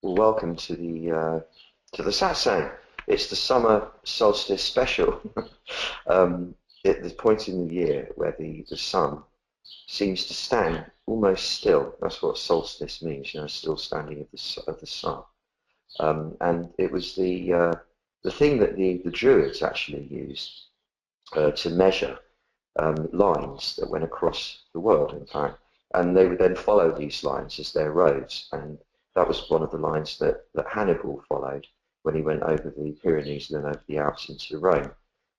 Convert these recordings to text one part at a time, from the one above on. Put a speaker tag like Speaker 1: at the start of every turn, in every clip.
Speaker 1: Well, welcome to the satsang. It's the summer solstice special. At the point in the year where the sun seems to stand almost still. That's what solstice means, still standing of the sun. And it was the thing that the Druids actually used to measure lines that went across the world, in fact, and they would then follow these lines as their roads. And that was one of the lines that Hannibal followed when he went over the Pyrenees and then over the Alps into Rome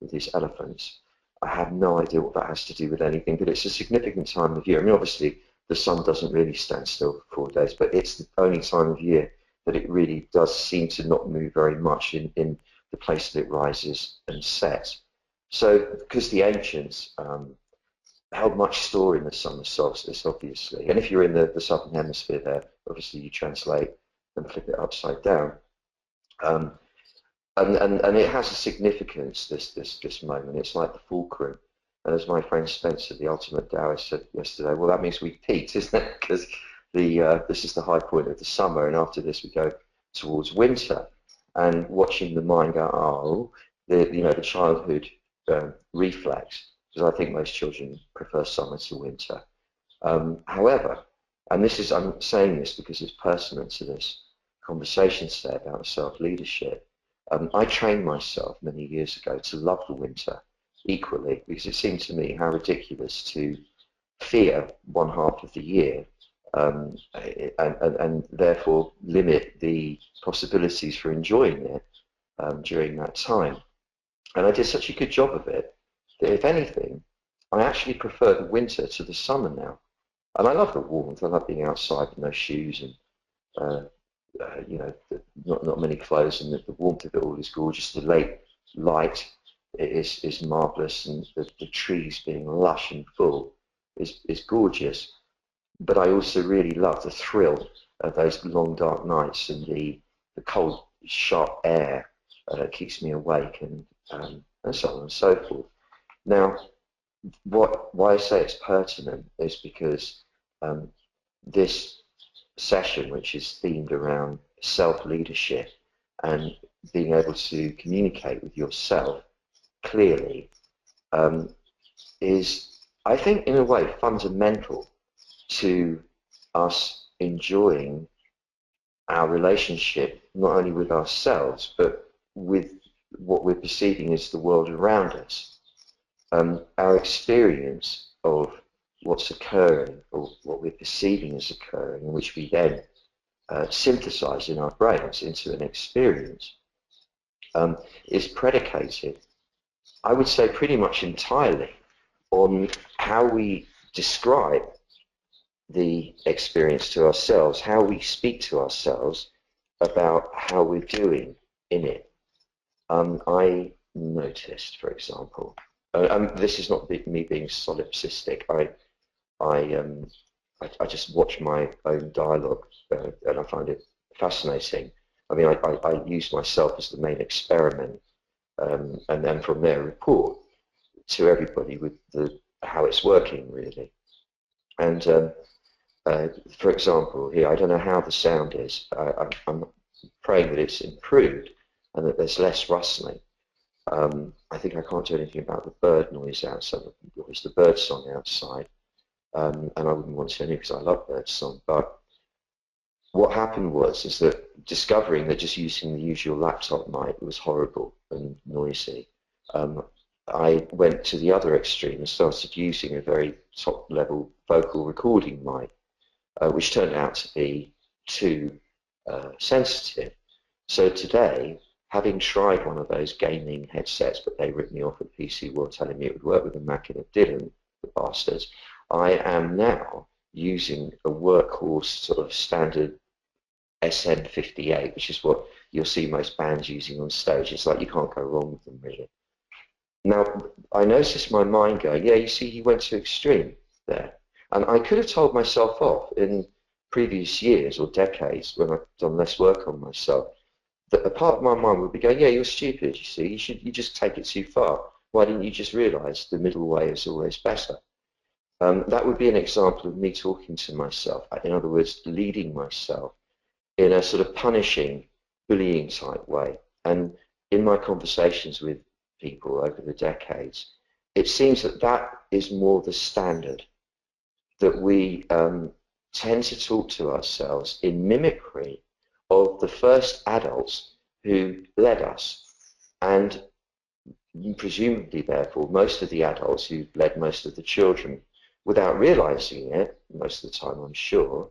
Speaker 1: with his elephants. I have no idea what that has to do with anything, but it's a significant time of year. I mean, obviously, the sun doesn't really stand still for 4 days, but it's the only time of year that it really does seem to not move very much in the place that it rises and sets. So, because the ancients held much store in the summer solstice, obviously, and if you're in the southern hemisphere there, obviously you translate and flip it upside down. Um, and it has a significance, this moment. It's like the fulcrum. And as my friend Spencer, the ultimate Taoist, said yesterday, well, that means we've peaked, isn't it? Because this is the high point of the summer, and after this we go towards winter. And watching the mind go, oh, the childhood reflex, because I think most children prefer summer to winter. However, and I'm saying this because it's pertinent to this conversation today about self-leadership. I trained myself many years ago to love the winter equally, because it seemed to me how ridiculous to fear one half of the year and therefore limit the possibilities for enjoying it during that time. And I did such a good job of it that, if anything, I actually prefer the winter to the summer now. And I love the warmth. I love being outside with no shoes and not many clothes, and the warmth of it all is gorgeous. The late light is marvelous, and the trees being lush and full is gorgeous. But I also really love the thrill of those long dark nights and the cold sharp air that keeps me awake, and so on and so forth. Now, why I say it's pertinent is because this session, which is themed around self-leadership and being able to communicate with yourself clearly, is, I think, in a way, fundamental to us enjoying our relationship, not only with ourselves, but with what we're perceiving as the world around us. Our experience of what's occurring, or what we're perceiving as occurring, which we then synthesize in our brains into an experience, is predicated, I would say, pretty much entirely on how we describe the experience to ourselves, how we speak to ourselves about how we're doing in it. I noticed, for example, this is not me being solipsistic. I just watch my own dialogue and I find it fascinating. I mean, I use myself as the main experiment, and then from there report to everybody with how it's working, really. And for example, here, I don't know how the sound is. I'm praying that it's improved and that there's less rustling. I think I can't do anything about the bird noise outside, the bird song outside. And I wouldn't want to anyway because I love birdsong. But what happened is that discovering that just using the usual laptop mic was horrible and noisy, I went to the other extreme and started using a very top-level vocal recording mic, which turned out to be too sensitive. So today, having tried one of those gaming headsets, but they ripped me off at PC World telling me it would work with a Mac and it didn't, the bastards, I am now using a workhorse sort of standard SM58, which is what you'll see most bands using on stage. It's like you can't go wrong with them, really. Now, I noticed my mind going, yeah, you see, you went to extreme there. And I could have told myself off in previous years or decades when I've done less work on myself, that a part of my mind would be going, yeah, you're stupid, you see, you just take it too far. Why didn't you just realize the middle way is always better? That would be an example of me talking to myself, in other words, leading myself in a sort of punishing, bullying type way. And in my conversations with people over the decades, it seems that that is more the standard, that we tend to talk to ourselves in mimicry of the first adults who led us. And presumably, therefore, most of the adults who led most of the children, without realizing it, most of the time I'm sure,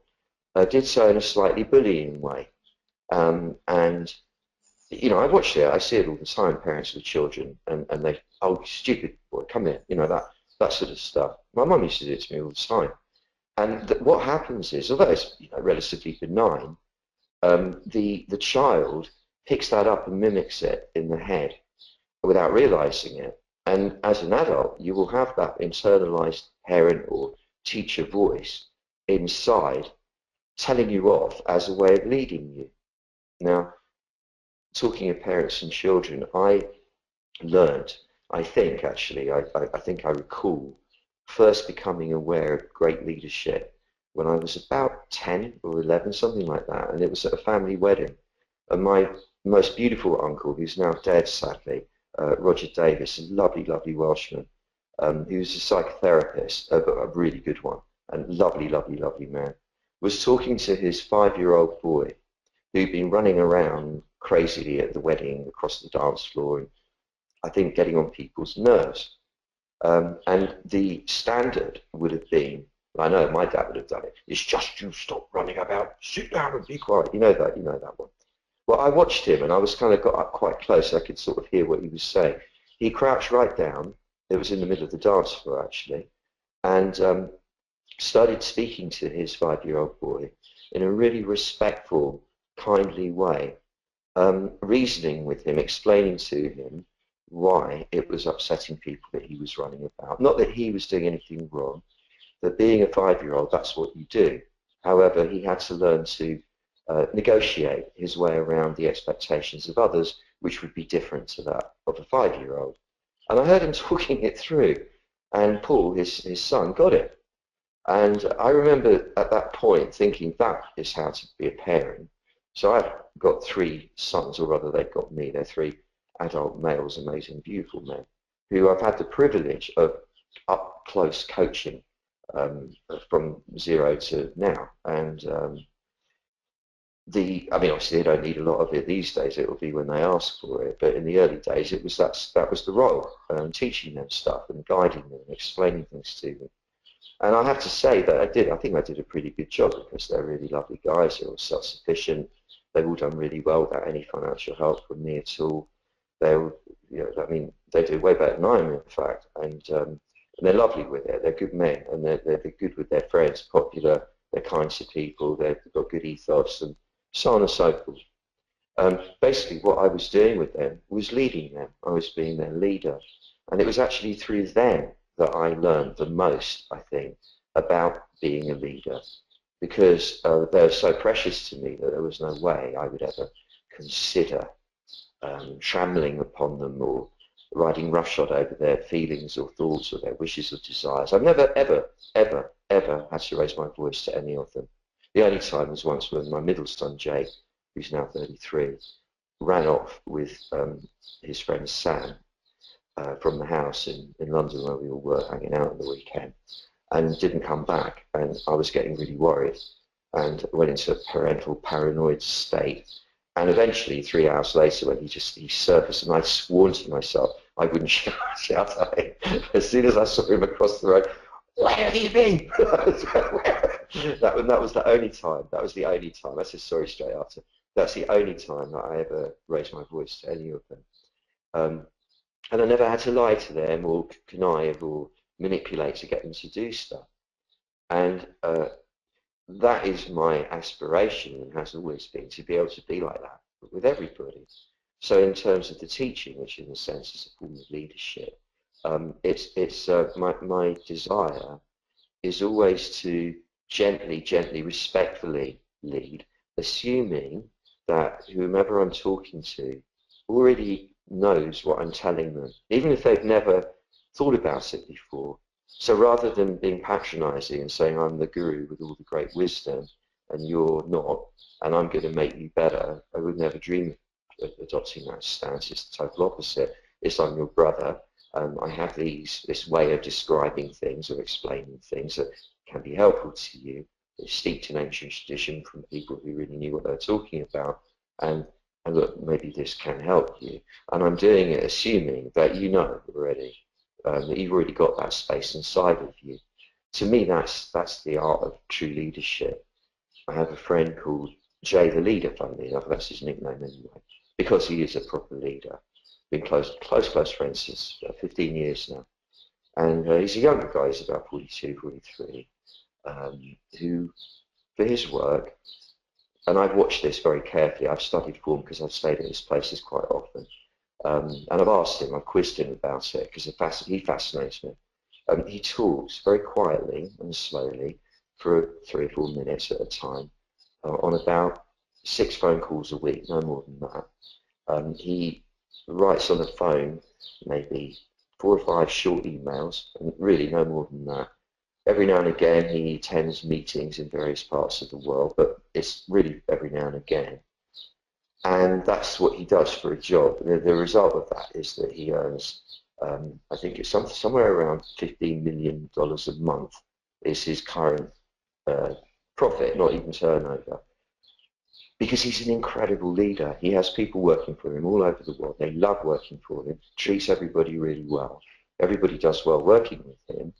Speaker 1: did so in a slightly bullying way. And, you know, I watch it, I see it all the time, parents with children, and they, oh, stupid boy, come here, you know, that sort of stuff. My mum used to do it to me all the time. And what happens is, although it's, you know, relatively benign, the child picks that up and mimics it in the head without realizing it. And as an adult, you will have that internalized parent or teacher voice inside telling you off as a way of leading you. Now, talking of parents and children, I learned, I think actually, I think I recall first becoming aware of great leadership when I was about 10 or 11, something like that, and it was at a family wedding. And my most beautiful uncle, who's now dead sadly, Roger Davis, a lovely, lovely Welshman, who was a psychotherapist, a really good one, and lovely, lovely, lovely man, was talking to his 5-year-old boy who'd been running around crazily at the wedding across the dance floor and I think getting on people's nerves. And the standard would have been, I know my dad would have done it, it's just you stop running about, sit down and be quiet. You know that one. Well, I watched him and I was kind of got up quite close. I could sort of hear what he was saying. He crouched right down. It was in the middle of the dance floor actually, and started speaking to his 5-year-old boy in a really respectful, kindly way, reasoning with him, explaining to him why it was upsetting people that he was running about. Not that he was doing anything wrong, that being a 5-year-old, that's what you do. However, he had to learn to negotiate his way around the expectations of others, which would be different to that of a 5-year-old. And I heard him talking it through, and Paul, his son, got it. And I remember at that point thinking that is how to be a parent. So I've got 3 sons, or rather they've got me. They're 3 adult males, amazing, beautiful men, who I've had the privilege of up close coaching from 0 to now. And I mean, obviously they don't need a lot of it these days. It will be when they ask for it. But in the early days, it was that was the role, teaching them stuff and guiding them and explaining things to them. And I have to say that I think I did a pretty good job because they're really lovely guys. They're all self-sufficient. They've all done really well without any financial help from me at all. They're, you know, I mean, they do way better than I am, in fact. And they're lovely with it. They're good men, and they're good with their friends, popular. They're kind to people. They've got good ethos, and so on and so forth. Basically, what I was doing with them was leading them. I was being their leader, and it was actually through them that I learned the most, I think, about being a leader, because they're so precious to me that there was no way I would ever consider trammeling upon them or riding roughshod over their feelings or thoughts or their wishes or desires. I've never, ever, ever, ever had to raise my voice to any of them. The only time was once when my middle son, Jake, who's now 33, ran off with his friend Sam from the house in London where we all were hanging out on the weekend, and didn't come back. And I was getting really worried and went into a parental paranoid state. And eventually, 3 hours later, when he surfaced, and I'd sworn to myself I wouldn't shout at him. As soon as I saw him across the road, where have you been? that was the only time. That was the only time. That's his story straight after. That's the only time that I ever raised my voice to any of them. And I never had to lie to them or connive or manipulate to get them to do stuff. And that is my aspiration and has always been, to be able to be like that with everybody. So in terms of the teaching, which in a sense is a form of leadership, my desire is always to gently, respectfully lead, assuming that whomever I'm talking to already knows what I'm telling them, even if they've never thought about it before. So rather than being patronizing and saying I'm the guru with all the great wisdom, and you're not, and I'm going to make you better, I would never dream of adopting that stance. It's the total opposite. It's I'm your brother. I have this way of describing things or explaining things that can be helpful to you. It's steeped in ancient tradition from people who really knew what they were talking about, and look, maybe this can help you. And I'm doing it assuming that you know already, that you've already got that space inside of you. To me, that's the art of true leadership. I have a friend called Jay the Leader, funnily enough, that's his nickname anyway, because he is a proper leader. Been close friends since 15 years now. And he's a younger guy, he's about 42, 43, who, for his work, and I've watched this very carefully, I've studied for him because I've stayed at his places quite often, and I've asked him, I've quizzed him about it because he fascinates me. He talks very quietly and slowly for 3 or 4 minutes at a time on about 6 phone calls a week, no more than that. He writes on the phone maybe 4 or 5 short emails, and really no more than that. Every now and again he attends meetings in various parts of the world, but it's really every now and again. And that's what he does for a job. The result of that is that he earns, I think it's somewhere around $15 million a month is his current profit, not even turnover. Because he's an incredible leader. He has people working for him all over the world. They love working for him, treats everybody really well. Everybody does well working with him.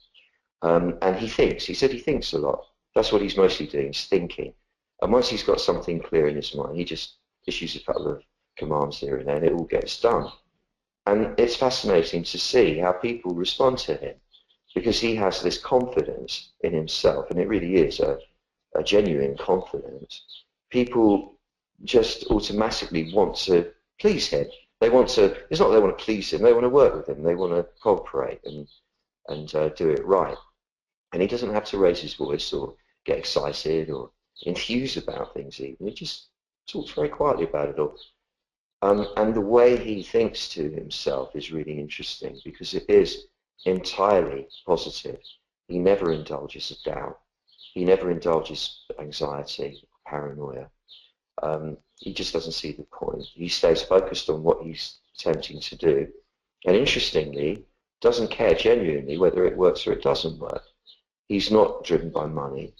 Speaker 1: And he said he thinks a lot. That's what he's mostly doing, is thinking. And once he's got something clear in his mind, he just issues a couple of commands here and there, and it all gets done. And it's fascinating to see how people respond to him, because he has this confidence in himself, and it really is a genuine confidence. People just automatically want to please him. It's not that they want to please him, they want to work with him, they want to cooperate and do it right. And he doesn't have to raise his voice or get excited or enthuse about things even. He just talks very quietly about it all. And the way he thinks to himself is really interesting because it is entirely positive. He never indulges a doubt. He never indulges anxiety, paranoia. He just doesn't see the point. He stays focused on what he's attempting to do. And interestingly, doesn't care genuinely whether it works or it doesn't work. He's not driven by money.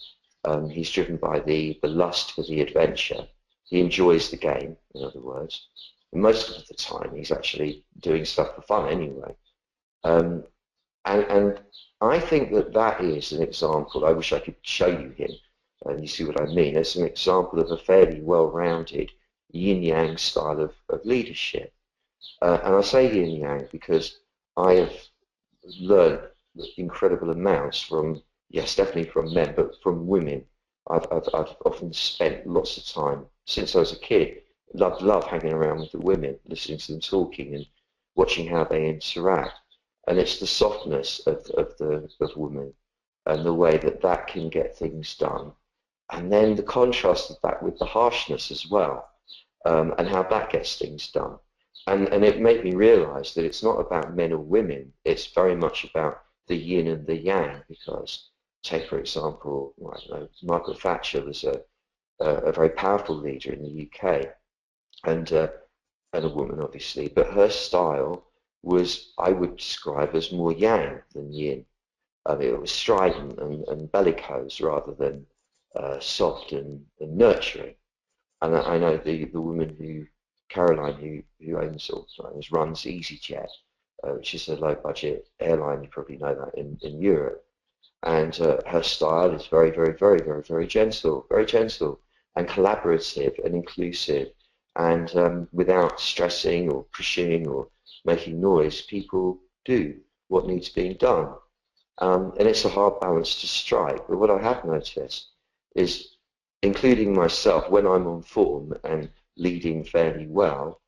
Speaker 1: He's driven by the lust for the adventure. He enjoys the game, in other words. And most of the time, he's actually doing stuff for fun anyway. And I think that is an example. I wish I could show you him, and you see what I mean. It's an example of a fairly well-rounded yin-yang style of leadership. And I say yin-yang because I have learned incredible amounts from, yes, definitely from men, but from women. I've often spent lots of time since I was a kid. Love hanging around with the women, listening to them talking and watching how they interact. And it's the softness of women and the way that can get things done. And then the contrast of that with the harshness as well, and how that gets things done. And it made me realize that it's not about men or women. It's very much about the yin and the yang, because take, for example, I don't know, Margaret Thatcher was a very powerful leader in the UK, and a woman, obviously, but her style was, I would describe as more yang than yin. It was strident and bellicose rather than soft and nurturing. And I know the woman Caroline, who owns or runs EasyJet, which is a low-budget airline, you probably know that in Europe. And her style is very, very, very, very, very gentle and collaborative and inclusive. And without stressing or pushing or making noise, people do what needs being done. And it's a hard balance to strike. But what I have noticed is, including myself, when I'm on form and leading fairly well,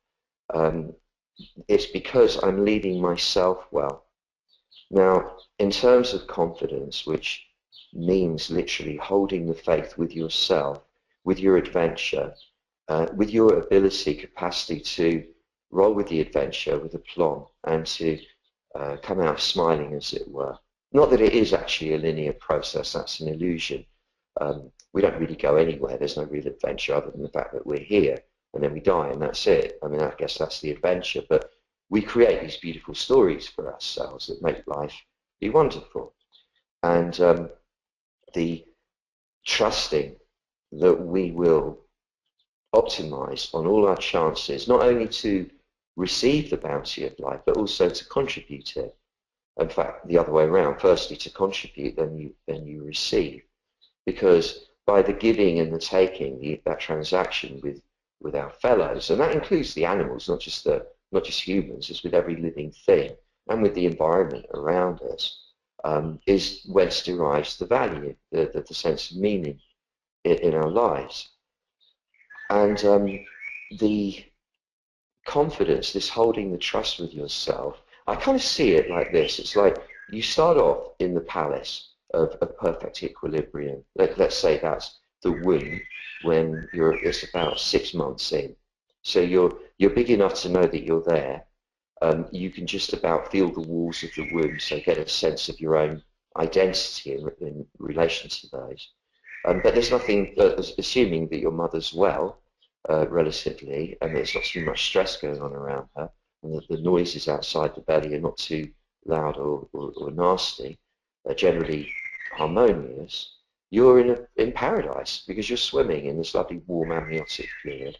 Speaker 1: it's because I'm leading myself well. Now, in terms of confidence, which means literally holding the faith with yourself, with your adventure, with your ability, capacity to roll with the adventure with aplomb and to come out smiling, as it were. Not that it is actually a linear process, that's an illusion. We don't really go anywhere. There's no real adventure other than the fact that we're here and then we die and that's it. I mean, I guess that's the adventure. But we create these beautiful stories for ourselves that make life be wonderful. And the trusting that we will optimize on all our chances, not only to receive the bounty of life, but also to contribute it. In fact, the other way around, firstly to contribute, then you receive. Because by the giving and the taking, that transaction with our fellows, and that includes the animals, not just humans, it's with every living thing, and with the environment around us, is whence derives the value, the sense of meaning in our lives. And the confidence, this holding the trust with yourself, I kind of see it like this. It's like you start off in the palace of perfect equilibrium. Let's say that's the womb when it's about 6 months in. So you're big enough to know that you're there. You can just about feel the walls of the womb, so get a sense of your own identity in relation to those. But there's nothing, assuming that your mother's well, relatively, and there's not too much stress going on around her, and the noises outside the belly are not too loud or nasty, generally harmonious, you're in paradise because you're swimming in this lovely warm amniotic fluid.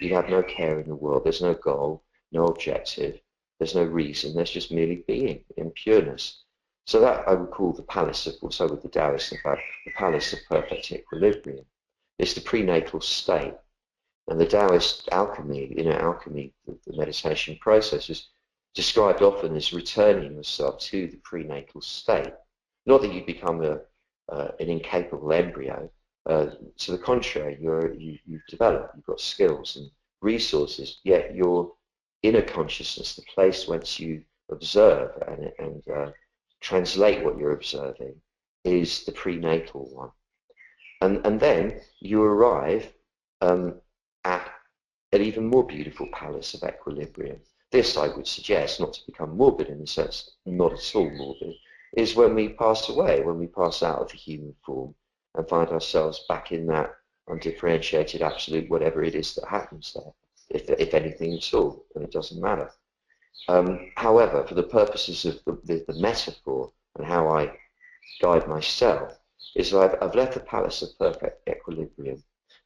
Speaker 1: You have no care in the world. There's no goal, no objective. There's no reason. There's just merely being in pureness. So that I would call the palace of, also with the Taoists, in fact, the palace of perfect equilibrium. It's the prenatal state. And the Taoist alchemy, alchemy, the meditation process is described often as returning yourself to the prenatal state. Not that you become an incapable embryo. To the contrary, you've developed, you've got skills and resources, yet your inner consciousness, the place whence you observe and translate what you're observing, is the prenatal one. And then you arrive at an even more beautiful palace of equilibrium. This, I would suggest, not to become morbid in the sense, not at all morbid, is when we pass away, when we pass out of the human form and find ourselves back in that undifferentiated absolute whatever it is that happens there, if anything at all, and it doesn't matter. However, for the purposes of the metaphor and how I guide myself, is that I've left the palace of perfect equilibrium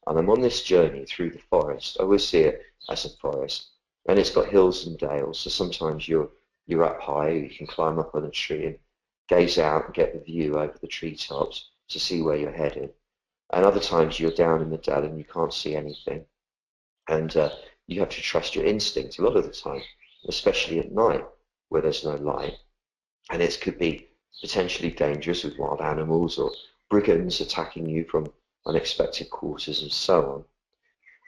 Speaker 1: and I'm on this journey through the forest. I always see it as a forest, and it's got hills and dales, so sometimes you're up high, you can climb up on a tree and gaze out and get the view over the treetops to see where you're headed. And other times you're down in the dell and you can't see anything. And you have to trust your instinct a lot of the time, especially at night where there's no light. And it could be potentially dangerous with wild animals or brigands attacking you from unexpected quarters and so on.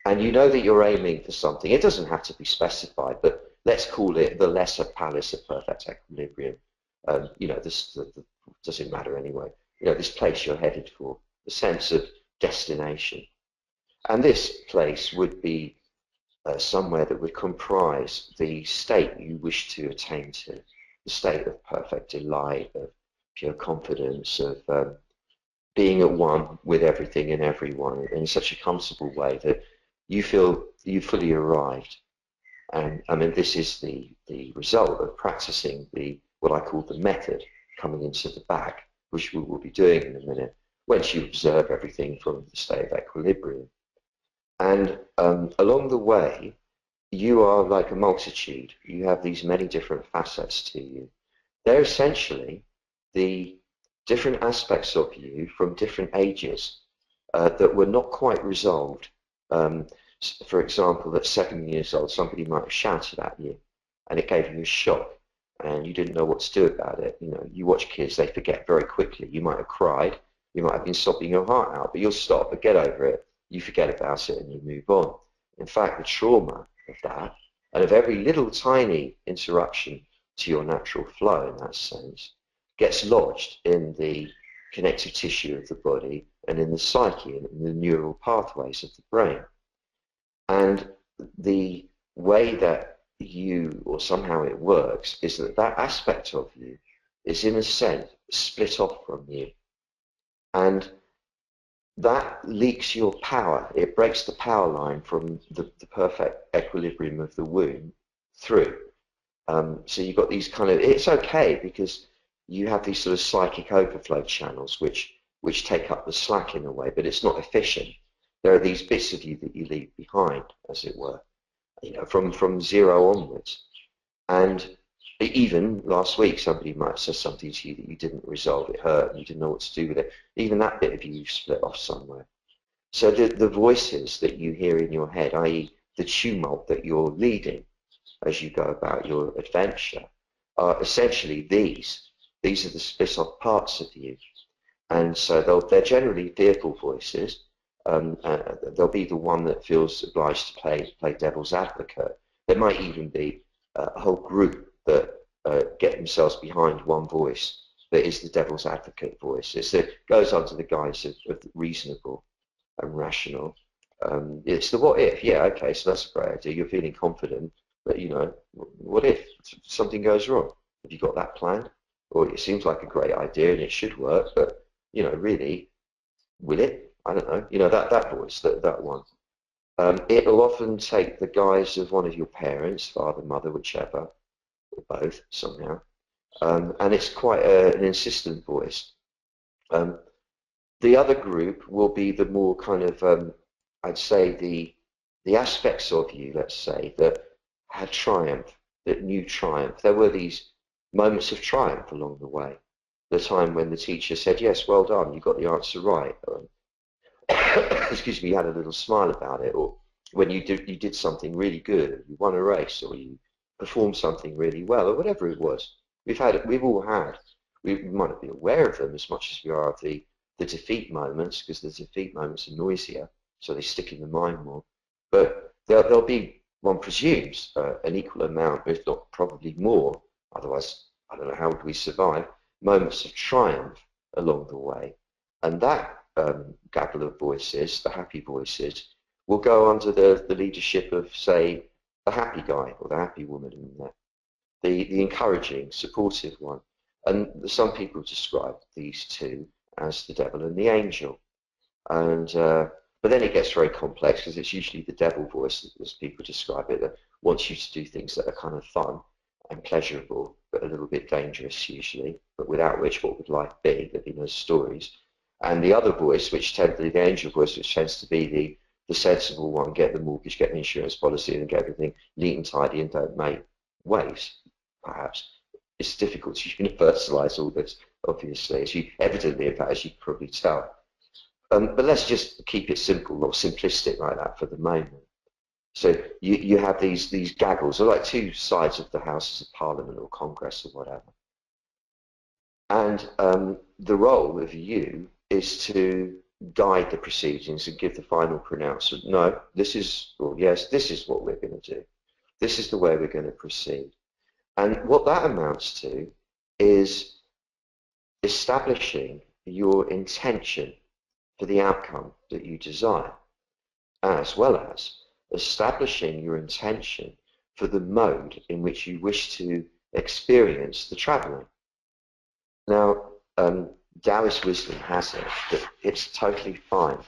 Speaker 1: And you know that you're aiming for something. It doesn't have to be specified, but let's call it the lesser palace of perfect equilibrium. This doesn't matter anyway. This place you're headed for, the sense of destination. And this place would be somewhere that would comprise the state you wish to attain to, the state of perfect delight, of pure confidence, of being at one with everything and everyone in such a comfortable way that you feel you fully arrived. And I mean, this is the result of practicing what I call the method coming into the back, which we will be doing in a minute, once you observe everything from the state of equilibrium. And along the way, you are like a multitude. You have these many different facets to you. They're essentially the different aspects of you from different ages that were not quite resolved. For example, at 7 years old, somebody might have shouted at you and it gave you a shock and you didn't know what to do about it. You watch kids, they forget very quickly. You might have cried, you might have been sobbing your heart out, but you'll stop and get over it. You forget about it and you move on. In fact, the trauma of that and of every little tiny interruption to your natural flow in that sense gets lodged in the connective tissue of the body and in the psyche and in the neural pathways of the brain. And the way that or somehow it works, is that aspect of you is in a sense split off from you. And that leaks your power. It breaks the power line from the perfect equilibrium of the womb through. So you've got these kind of, it's okay because you have these sort of psychic overflow channels which take up the slack in a way, but it's not efficient. There are these bits of you that you leave behind, as it were, from zero onwards. And even last week, somebody might have said something to you that you didn't resolve. It hurt, and you didn't know what to do with it. Even that bit of you, you've split off somewhere. So the voices that you hear in your head, i.e. the tumult that you're leading as you go about your adventure, are essentially these. These are the split off parts of you. And so they're generally fearful voices. They'll be the one that feels obliged to play devil's advocate. There might even be a whole group that get themselves behind one voice that is the devil's advocate voice. It goes under the guise of reasonable and rational. It's the what if. Yeah, okay, so that's a great idea. You're feeling confident, but what if something goes wrong? Have you got that planned? Or it seems like a great idea and it should work, but really, will it? I don't know. That voice, that one. It'll often take the guise of one of your parents, father, mother, whichever, or both somehow. And it's quite an insistent voice. The other group will be the more kind of, I'd say, the aspects of you, let's say, that had triumph, that knew triumph. There were these moments of triumph along the way. The time when the teacher said, yes, well done, you got the answer right. Excuse me, you had a little smile about it. Or when you did something really good, you won a race, or you performed something really well, or whatever it was. We might not be aware of them as much as we are of the defeat moments, because the defeat moments are noisier, so they stick in the mind more. But there'll be, one presumes, an equal amount, if not probably more, otherwise, I don't know, how would we survive, moments of triumph along the way. And that gaggle of voices, the happy voices, will go under the leadership of, say, the happy guy or the happy woman in there, the encouraging, supportive one. And some people describe these two as the devil and the angel. And but then it gets very complex because it's usually the devil voice, as people describe it, that wants you to do things that are kind of fun and pleasurable, but a little bit dangerous usually, but without which what would life be? There'd be no stories. And the other voice, the angel voice, which tends to be the sensible one, get the mortgage, get the insurance policy, and get everything neat and tidy and don't make waves, perhaps. It's difficult to universalize all this, obviously, in fact, as you can probably tell. But let's just keep it simple, not simplistic like that for the moment. So you have these gaggles, or like two sides of the Houses of Parliament or Congress or whatever. And the role of you is to guide the proceedings and give the final pronouncement. No, this is, or yes, this is what we're going to do. This is the way we're going to proceed. And what that amounts to is establishing your intention for the outcome that you desire, as well as establishing your intention for the mode in which you wish to experience the traveling. Now, Taoist wisdom has it that it's totally fine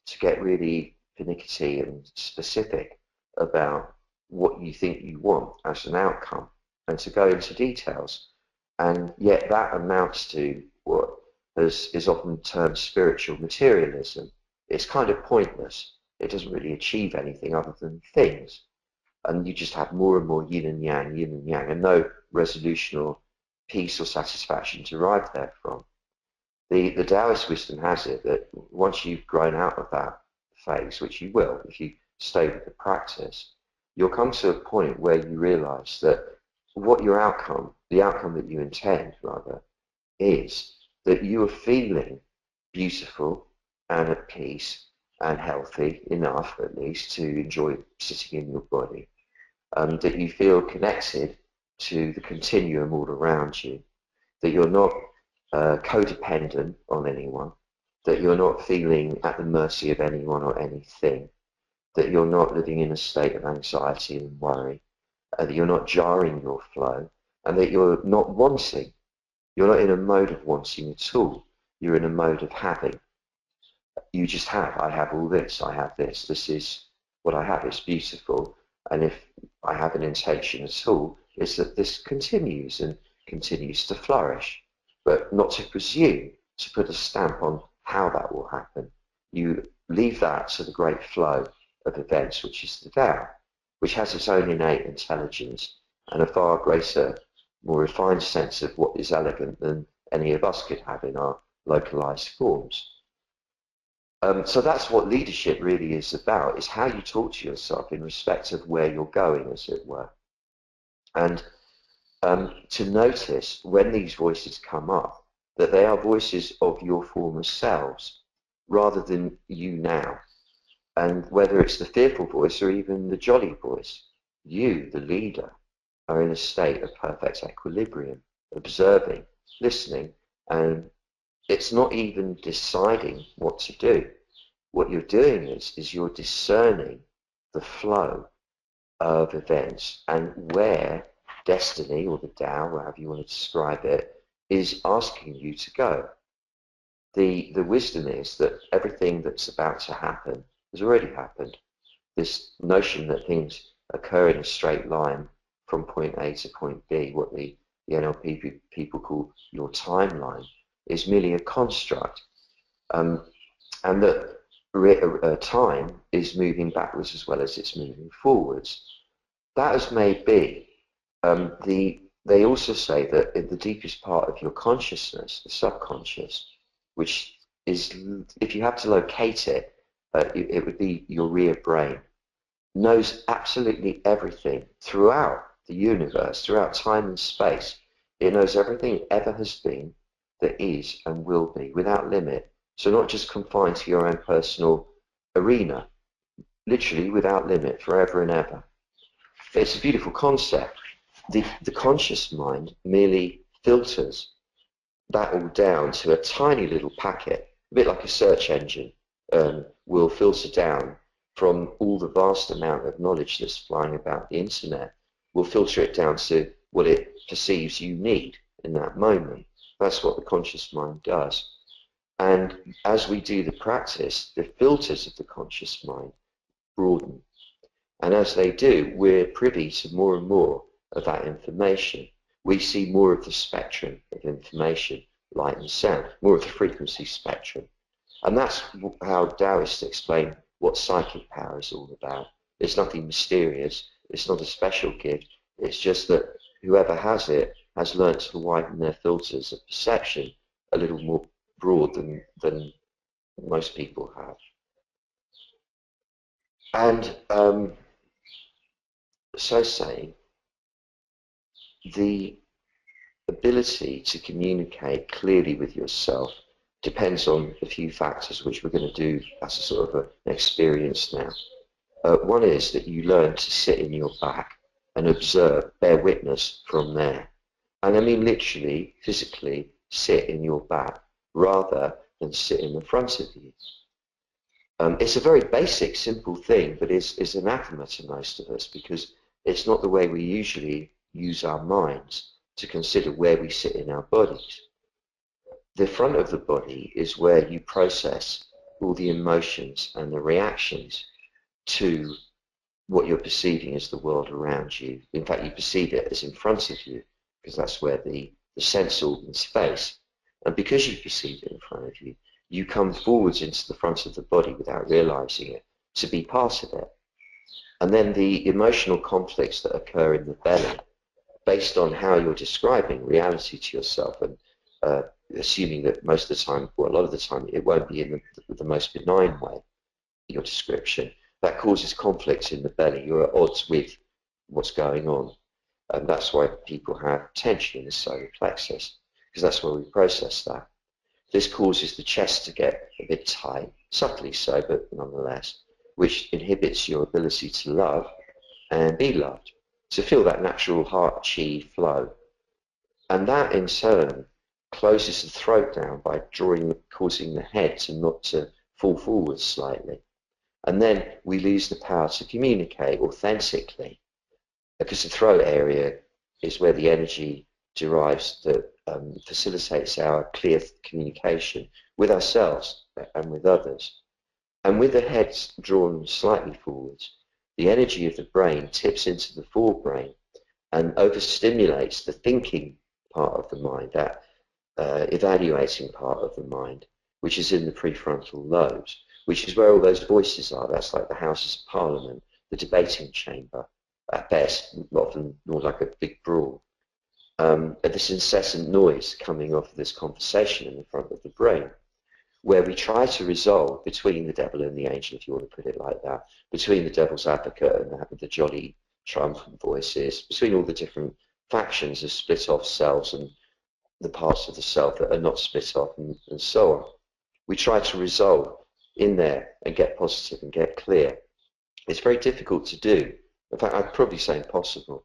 Speaker 1: to get really pernickety and specific about what you think you want as an outcome and to go into details. And yet that amounts to what is often termed spiritual materialism. It's kind of pointless. It doesn't really achieve anything other than things. And you just have more and more yin and yang, and no resolution or peace or satisfaction derived therefrom. The Taoist wisdom has it that once you've grown out of that phase, which you will if you stay with the practice, you'll come to a point where you realize that what your outcome, the outcome that you intend rather, is that you are feeling beautiful and at peace and healthy enough at least to enjoy sitting in your body, that you feel connected to the continuum all around you, that you're not codependent on anyone, that you're not feeling at the mercy of anyone or anything, that you're not living in a state of anxiety and worry, that you're not jarring your flow, and that you're not wanting. You're not in a mode of wanting at all. You're in a mode of having. You just have, I have all this, I have this, this is what I have, it's beautiful. And if I have an intention at all, it's that this continues and continues to flourish, but not to presume to put a stamp on how that will happen. You leave that to the great flow of events, which is the Tao, which has its own innate intelligence and a far greater, more refined sense of what is elegant than any of us could have in our localized forms. So that's what leadership really is about, is how you talk to yourself in respect of where you're going, as it were. And to notice when these voices come up, that they are voices of your former selves, rather than you now. And whether it's the fearful voice or even the jolly voice, you, the leader, are in a state of perfect equilibrium, observing, listening, and it's not even deciding what to do. What you're doing is you're discerning the flow of events and where destiny, or the Tao, however you want to describe it, is asking you to go. The wisdom is that everything that's about to happen has already happened. This notion that things occur in a straight line from point A to point B, what the NLP people call your timeline, is merely a construct. And that time is moving backwards as well as it's moving forwards. That as may be, they also say that in the deepest part of your consciousness, the subconscious, which is, if you have to locate it, it would be your rear brain, knows absolutely everything throughout the universe, throughout time and space. It knows everything it ever has been, that is and will be, without limit. So not just confined to your own personal arena, literally without limit, forever and ever. It's a beautiful concept. The conscious mind merely filters that all down to a tiny little packet, a bit like a search engine will filter down from all the vast amount of knowledge that's flying about the internet, will filter it down to what it perceives you need in that moment. That's what the conscious mind does. And as we do the practice, the filters of the conscious mind broaden. And as they do, we're privy to more and more of that information. We see more of the spectrum of information, light and sound, more of the frequency spectrum. And that's how Taoists explain what psychic power is all about. It's nothing mysterious. It's not a special gift. It's just that whoever has it has learnt to widen their filters of perception a little more broad than most people have. And so saying, the ability to communicate clearly with yourself depends on a few factors, which we're going to do as a sort of an experience now. One is that you learn to sit in your back and observe, bear witness from there. And I mean literally, physically, sit in your back rather than sit in the front of you. It's a very basic, simple thing, but it's anathema to most of us because it's not the way we usually use our minds to consider where we sit in our bodies. The front of the body is where you process all the emotions and the reactions to what you're perceiving as the world around you. In fact, you perceive it as in front of you because that's where the sense organs face. And because you perceive it in front of you, you come forwards into the front of the body without realizing it, to be part of it. And then the emotional conflicts that occur in the belly, based on how you're describing reality to yourself, and assuming that most of the time, or a lot of the time, it won't be in the most benign way, your description, that causes conflicts in the belly. You're at odds with what's going on. And that's why people have tension in the solar plexus, because that's where we process that. This causes the chest to get a bit tight, subtly so, but nonetheless, which inhibits your ability to love and be loved, to feel that natural heart chi flow. And that in turn closes the throat down by causing the head not to fall forward slightly. And then we lose the power to communicate authentically, because the throat area is where the energy derives that facilitates our clear communication with ourselves and with others. And with the head drawn slightly forwards, the energy of the brain tips into the forebrain and overstimulates the thinking part of the mind, that evaluating part of the mind, which is in the prefrontal lobes, which is where all those voices are. That's like the Houses of Parliament, the debating chamber, at best, often more like a big brawl. This incessant noise coming off of this conversation in the front of the brain, where we try to resolve between the devil and the angel, if you want to put it like that, between the devil's advocate and the jolly triumphant voices, between all the different factions of split off selves and the parts of the self that are not split off, and so on. We try to resolve in there and get positive and get clear. It's very difficult to do. In fact, I'd probably say impossible,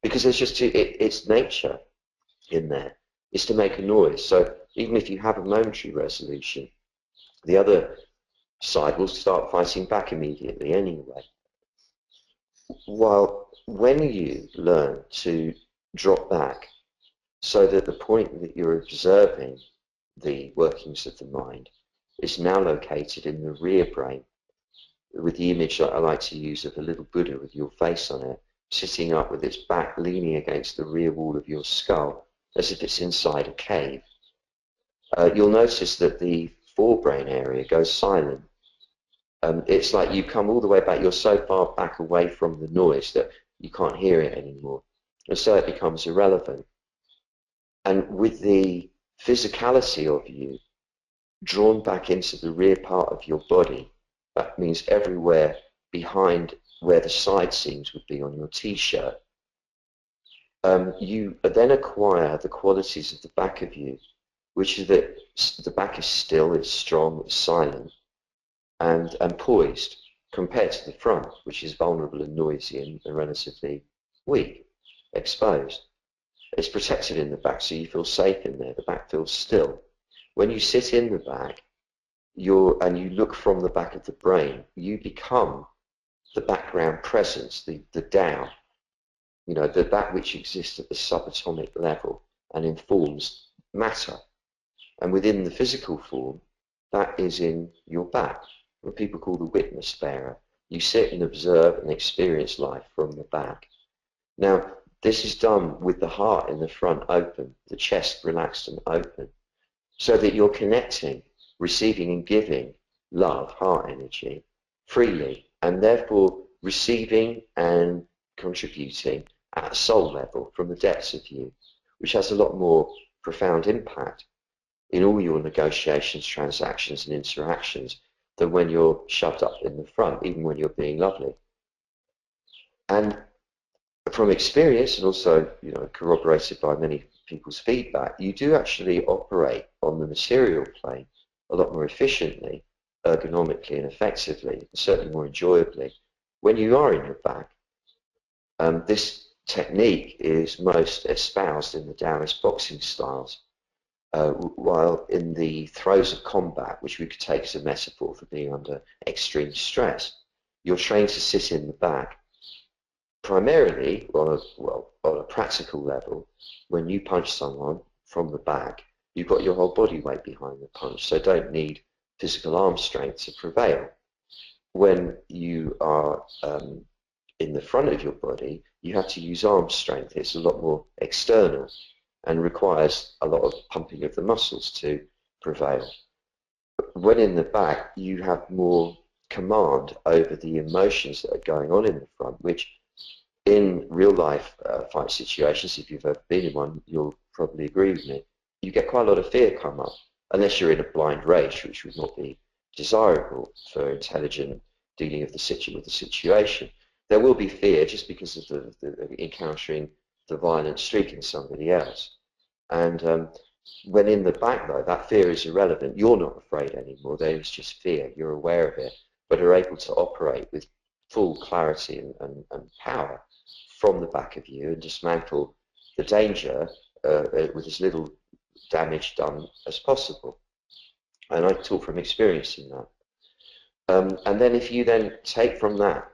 Speaker 1: because there's just it's nature in there. It's to make a noise. So even if you have a momentary resolution, the other side will start fighting back immediately anyway. While when you learn to drop back so that the point that you're observing the workings of the mind is now located in the rear brain, with the image that I like to use of a little Buddha with your face on it, sitting up with its back leaning against the rear wall of your skull, as if it's inside a cave. You'll notice that the forebrain area goes silent. It's like you come all the way back, you're so far back away from the noise that you can't hear it anymore. And so it becomes irrelevant. And with the physicality of you drawn back into the rear part of your body, that means everywhere behind where the side seams would be on your t-shirt, you then acquire the qualities of the back of you, which is that the back is still, it's strong, it's silent, and poised, compared to the front, which is vulnerable and noisy and relatively weak, exposed. It's protected in the back, so you feel safe in there. The back feels still. When you sit in the back, and you look from the back of the brain, you become the background presence, the Tao, that which exists at the subatomic level and informs matter. And within the physical form, that is in your back, what people call the witness bearer. You sit and observe and experience life from the back. Now, this is done with the heart in the front open, the chest relaxed and open, so that you're connecting, receiving and giving love, heart energy, freely, and therefore receiving and contributing at a soul level from the depths of you, which has a lot more profound impact in all your negotiations, transactions and interactions than when you're shoved up in the front, even when you're being lovely. And from experience, and also corroborated by many people's feedback, you do actually operate on the material plane a lot more efficiently, ergonomically and effectively, certainly more enjoyably, when you are in your back. This technique is most espoused in the Taoist boxing styles, while in the throes of combat, which we could take as a metaphor for being under extreme stress, you're trained to sit in the back. Primarily, on a practical level, when you punch someone from the back, you've got your whole body weight behind the punch, so don't need physical arm strength to prevail. When you are in the front of your body, you have to use arm strength. It's a lot more external and requires a lot of pumping of the muscles to prevail. When in the back, you have more command over the emotions that are going on in the front, which in real life fight situations, if you've ever been in one, you'll probably agree with me, you get quite a lot of fear come up, unless you're in a blind rage, which would not be desirable for intelligent dealing with the situation. There will be fear just because of the encountering the violent streak in somebody else. And when in the back, though, that fear is irrelevant. You're not afraid anymore. There is just fear. You're aware of it, but are able to operate with full clarity and power from the back of you and dismantle the danger with as little damage done as possible. And I talk from experience in that. And then if you then take from that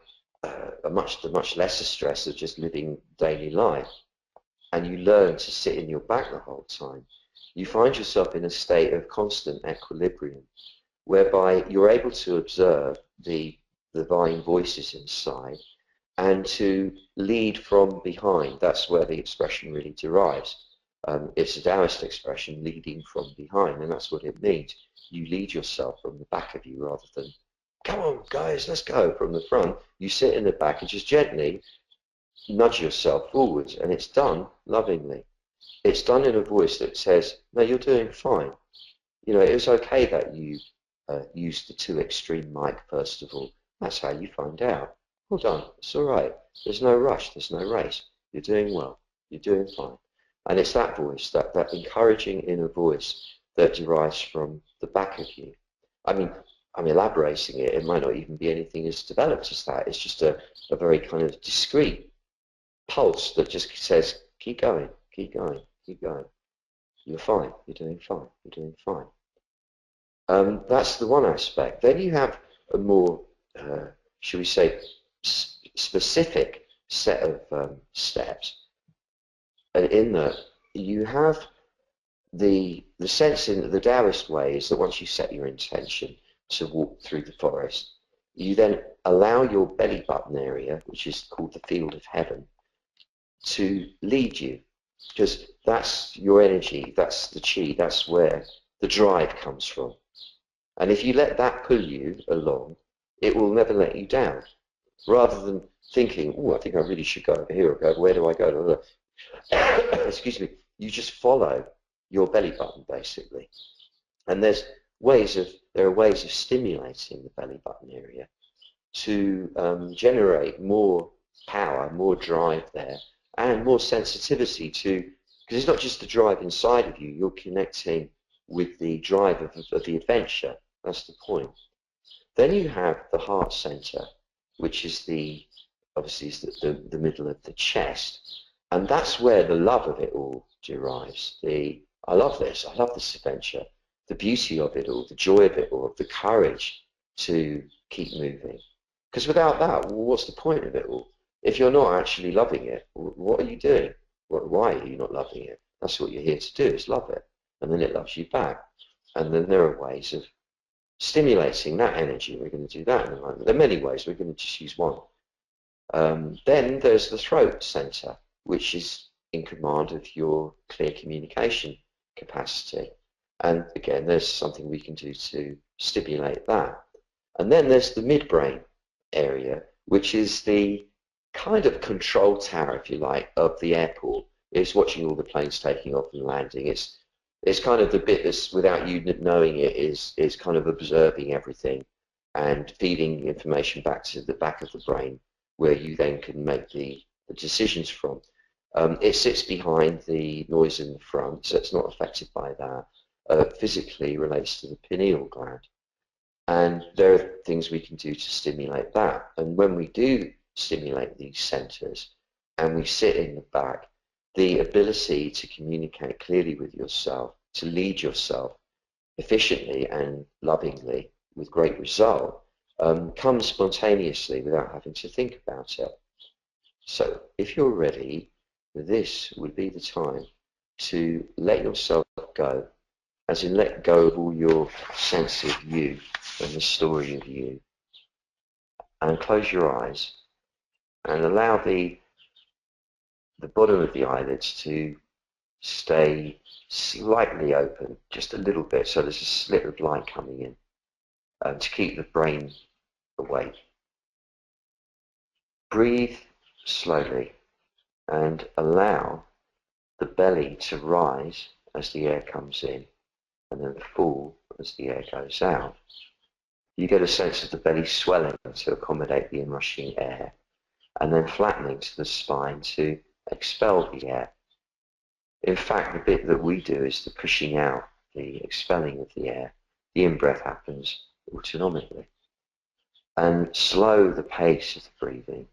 Speaker 1: the much lesser stress of just living daily life, and you learn to sit in your back the whole time, you find yourself in a state of constant equilibrium. whereby you're able to observe the divine voices inside and to lead from behind. That's where the expression really derives. It's a Taoist expression, leading from behind, and that's what it means. You lead yourself from the back of you rather than, come on guys, let's go, from the front. You sit in the back and just gently nudge yourself forwards, and it's done lovingly. It's done in a voice that says, no, you're doing fine. You know, it was okay that you used the too extreme mic first of all. That's how you find out. Well done, it's all right. There's no rush, there's no race. You're doing well, you're doing fine. And it's that voice, that encouraging inner voice that derives from the back of you. I mean, I'm elaborating it. It might not even be anything as developed as that. It's just a very kind of discreet pulse that just says, keep going, keep going, keep going. You're fine, you're doing fine, you're doing fine. That's the one aspect. Then you have a more, should we say, specific set of steps. And in that, you have the sense in the Taoist way is that once you set your intention to walk through the forest, you then allow your belly button area, which is called the field of heaven, to lead you. Because that's your energy, that's the chi, that's where the drive comes from. And if you let that pull you along, it will never let you down. Rather than thinking, oh, I think I really should go over here, or go, where do I go? Excuse me, you just follow your belly button, basically. And there are ways of stimulating the belly button area to generate more power, more drive there, and more sensitivity to, because it's not just the drive inside of you, you're connecting with the drive of the adventure. That's the point. Then you have the heart center, which is obviously is the middle of the chest. And that's where the love of it all derives. I love this adventure, the beauty of it all, the joy of it all, the courage to keep moving. Because without that, well, what's the point of it all? If you're not actually loving it, what are you doing? Why are you not loving it? That's what you're here to do, is love it. And then it loves you back. And then there are ways of stimulating that energy. We're going to do that in a moment. There are many ways. We're going to just use one. Then there's the throat center, which is in command of your clear communication capacity. And again, there's something we can do to stimulate that. And then there's the midbrain area, which is the kind of control tower, if you like, of the airport. It's watching all the planes taking off and landing. It's kind of the bit that's, without you knowing it, is kind of observing everything and feeding information back to the back of the brain, where you then can make the decisions from. It sits behind the noise in the front, so it's not affected by that. Physically relates to the pineal gland. And there are things we can do to stimulate that. And when we do stimulate these centers and we sit in the back, the ability to communicate clearly with yourself, to lead yourself efficiently and lovingly with great result, comes spontaneously without having to think about it. So if you're ready, this would be the time to let yourself go, as in let go of all your sense of you and the story of you, and close your eyes and allow the bottom of the eyelids to stay slightly open, just a little bit, so there's a slit of light coming in, to keep the brain awake. Breathe slowly and allow the belly to rise as the air comes in and then fall as the air goes out. You get a sense of the belly swelling to accommodate the inrushing air, and then flattening to the spine to expel the air. In fact, the bit that we do is the pushing out, the expelling of the air. The in-breath happens autonomically. And slow the pace of the breathing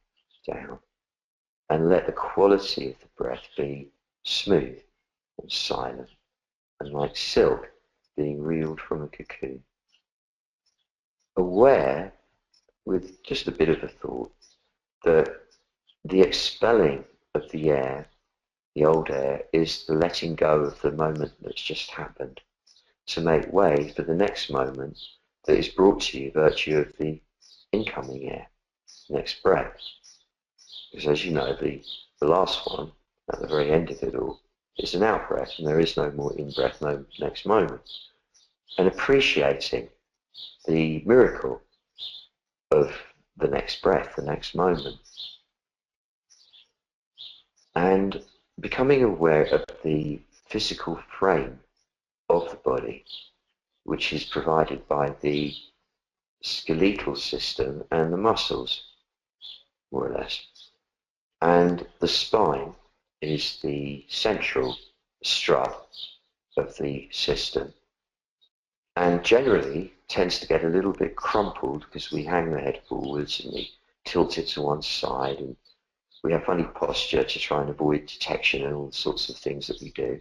Speaker 1: down, and let the quality of the breath be smooth and silent, and like silk being reeled from a cocoon. Aware, with just a bit of a thought, that the expelling of the air, the old air, is the letting go of the moment that's just happened, to make way for the next moment that is brought to you virtue of the incoming air, next breath. Because as you know, the last one, at the very end of it all, is an out-breath, and there is no more in-breath, no next moment. And appreciating the miracle of the next breath, the next moment. And becoming aware of the physical frame of the body, which is provided by the skeletal system and the muscles, more or less. And the spine is the central strut of the system, and generally tends to get a little bit crumpled because we hang the head forwards and we tilt it to one side, and we have funny posture to try and avoid detection and all sorts of things that we do.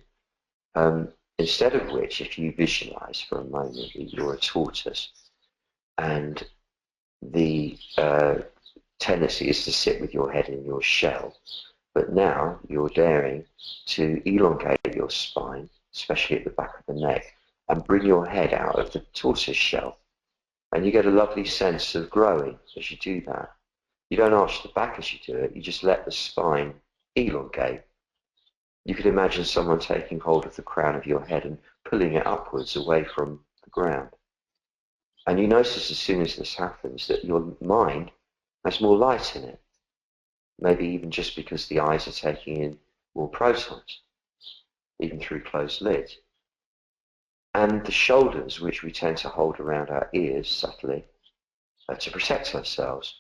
Speaker 1: Instead of which, if you visualize for a moment that you're a tortoise, and the tendency is to sit with your head in your shell, but now you're daring to elongate your spine, especially at the back of the neck, and bring your head out of the tortoise shell. And you get a lovely sense of growing as you do that. You don't arch the back as you do it, you just let the spine elongate. You could imagine someone taking hold of the crown of your head and pulling it upwards away from the ground. And you notice as soon as this happens that your mind has more light in it. Maybe even just because the eyes are taking in more protons, even through closed lids. And the shoulders, which we tend to hold around our ears subtly to protect ourselves,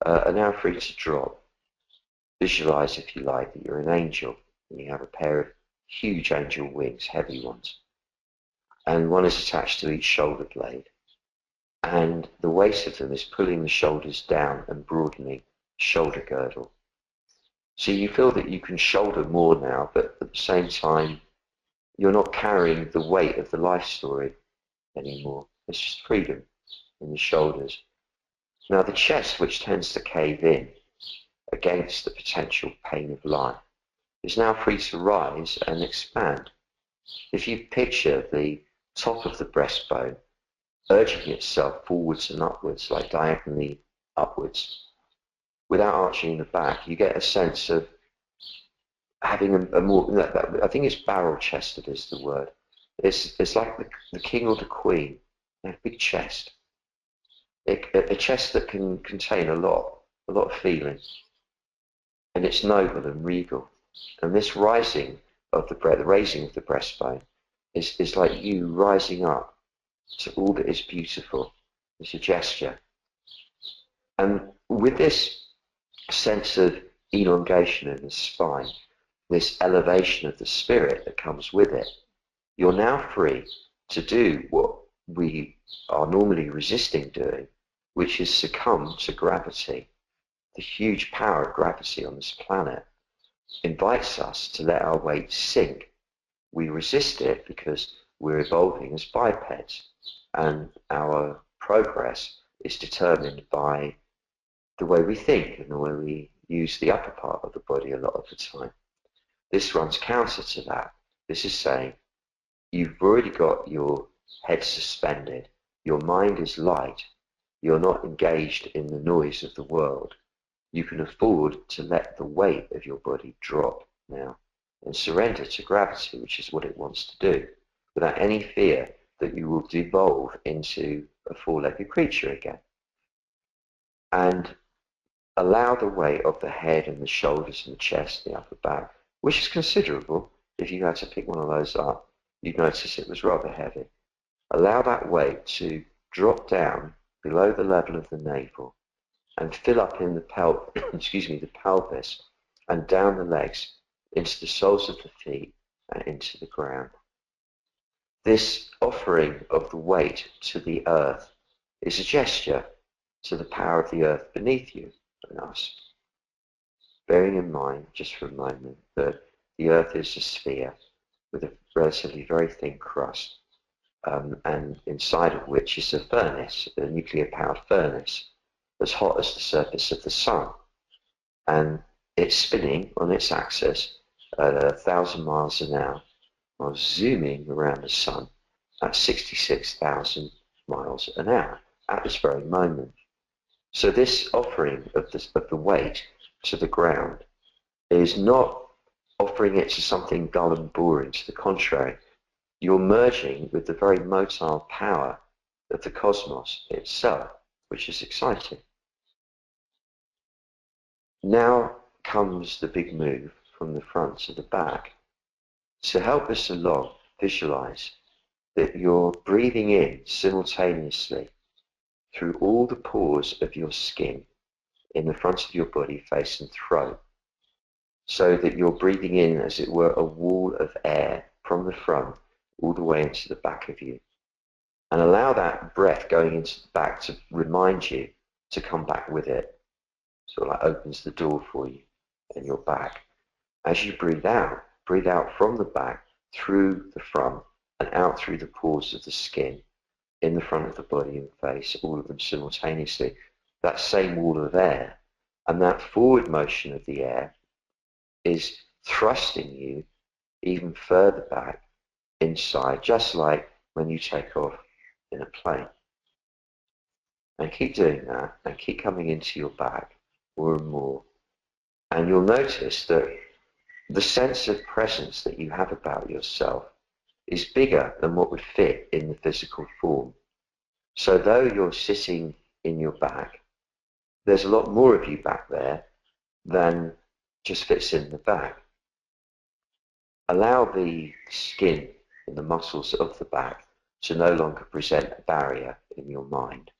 Speaker 1: are now free to drop. Visualize, if you like, that you're an angel and you have a pair of huge angel wings, heavy ones. And one is attached to each shoulder blade. And the weight of them is pulling the shoulders down and broadening the shoulder girdle. So you feel that you can shoulder more now, but at the same time, you're not carrying the weight of the life story anymore. It's just freedom in the shoulders. Now the chest, which tends to cave in against the potential pain of life, is now free to rise and expand. If you picture the top of the breastbone urging itself forwards and upwards, like diagonally upwards, without arching the back, you get a sense of having a more, I think it's barrel-chested is the word. It's like the king or the queen, a big chest. A chest that can contain a lot of feeling. And it's noble and regal. And this rising of the raising of the breastbone is like you rising up to all that is beautiful. It's a gesture. And with this sense of elongation in the spine, this elevation of the spirit that comes with it, you're now free to do what we are normally resisting doing, which is succumb to gravity. The huge power of gravity on this planet invites us to let our weight sink. We resist it because we're evolving as bipeds, and our progress is determined by the way we think and the way we use the upper part of the body a lot of the time. This runs counter to that. This is saying you've already got your head suspended, your mind is light, you're not engaged in the noise of the world. You can afford to let the weight of your body drop now and surrender to gravity, which is what it wants to do, without any fear that you will devolve into a four-legged creature again. And allow the weight of the head and the shoulders and the chest, the upper back, which is considerable. If you had to pick one of those up, you'd notice it was rather heavy. Allow that weight to drop down below the level of the navel and fill up in the the pelvis and down the legs into the soles of the feet and into the ground. This offering of the weight to the earth is a gesture to the power of the earth beneath you and us. Bearing in mind, just for a moment, that the earth is a sphere with a relatively very thin crust, and inside of which is a furnace, a nuclear-powered furnace, as hot as the surface of the sun. And it's spinning on its axis at 1,000 miles an hour, while zooming around the sun at 66,000 miles an hour at this very moment. So this offering of the weight to the ground is not offering it to something dull and boring. To the contrary, you're merging with the very motile power of the cosmos itself, which is exciting. Now comes the big move from the front to the back. To help us along, visualize that you're breathing in simultaneously through all the pores of your skin in the front of your body, face and throat, so that you're breathing in, as it were, a wall of air from the front all the way into the back of you. And allow that breath going into the back to remind you to come back with it. Sort of like opens the door for you in your back. As you breathe out from the back, through the front, and out through the pores of the skin, in the front of the body and face, all of them simultaneously. That same wall of air, and that forward motion of the air is thrusting you even further back inside, just like when you take off in a plane. And keep doing that, and keep coming into your back more and more. And you'll notice that the sense of presence that you have about yourself is bigger than what would fit in the physical form. So though you're sitting in your back, there's a lot more of you back there than just fits in the back. Allow the skin and the muscles of the back to no longer present a barrier in your mind,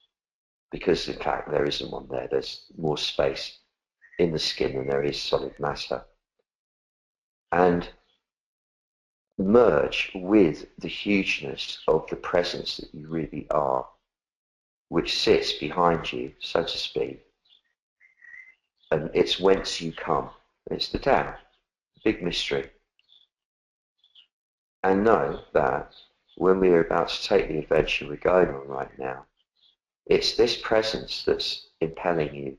Speaker 1: because in fact there isn't one there. There's more space in the skin than there is solid matter. And merge with the hugeness of the presence that you really are, which sits behind you, so to speak. And it's whence you come. It's the Tao, big mystery. And know that when we're about to take the adventure we're going on right now, it's this presence that's impelling you.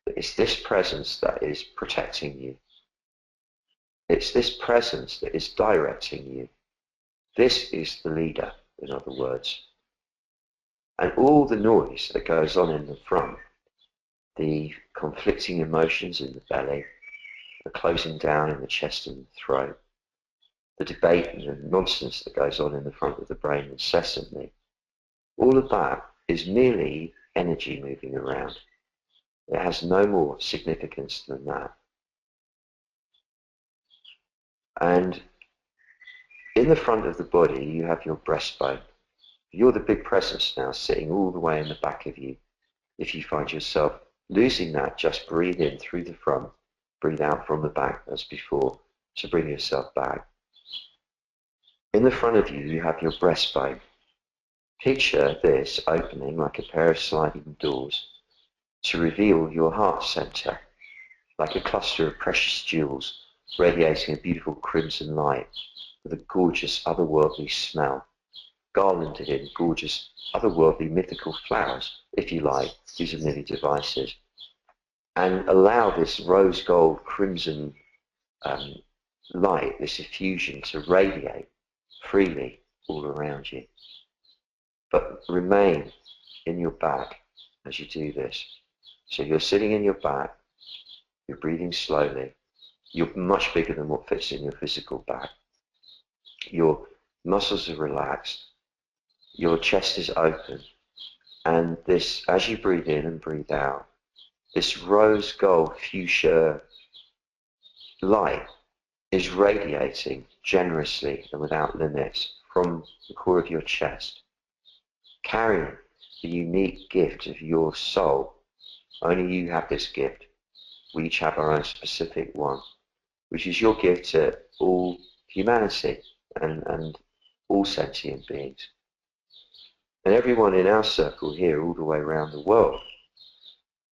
Speaker 1: It's this presence that is protecting you. It's this presence that is directing you. This is the leader, in other words. And all the noise that goes on in the front, the conflicting emotions in the belly, the closing down in the chest and the throat, the debate and the nonsense that goes on in the front of the brain incessantly, all of that is merely energy moving around. It has no more significance than that. And in the front of the body, you have your breastbone. You're the big presence now, sitting all the way in the back of you. If you find yourself losing that, just breathe in through the front, breathe out from the back as before, to bring yourself back. In the front of you, you have your breastbone. Picture this opening like a pair of sliding doors to reveal your heart center, like a cluster of precious jewels radiating a beautiful crimson light with a gorgeous otherworldly smell, garlanded in gorgeous otherworldly mythical flowers, if you like. These are merely devices. And allow this rose gold crimson light, this effusion, to radiate freely all around you. But remain in your back as you do this. So you're sitting in your back, you're breathing slowly, you're much bigger than what fits in your physical back. Your muscles are relaxed, your chest is open, and this, as you breathe in and breathe out, this rose gold fuchsia light is radiating generously and without limits from the core of your chest, carrying the unique gift of your soul. Only you have this gift. We each have our own specific one, which is your gift to all humanity and all sentient beings. And everyone in our circle here, all the way around the world,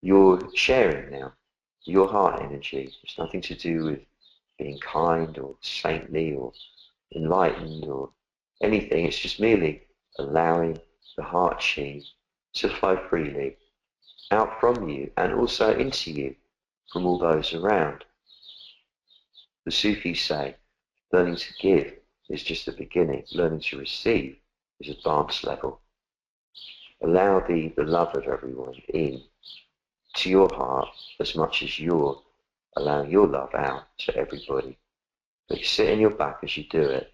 Speaker 1: you're sharing now your heart energy. It's nothing to do with being kind or saintly or enlightened or anything. It's just merely allowing the heart chi to flow freely out from you and also into you from all those around. The Sufis say learning to give is just the beginning. Learning to receive is advanced level. Allow the love of everyone in to your heart as much as you're allowing your love out to everybody. But you sit in your back as you do it.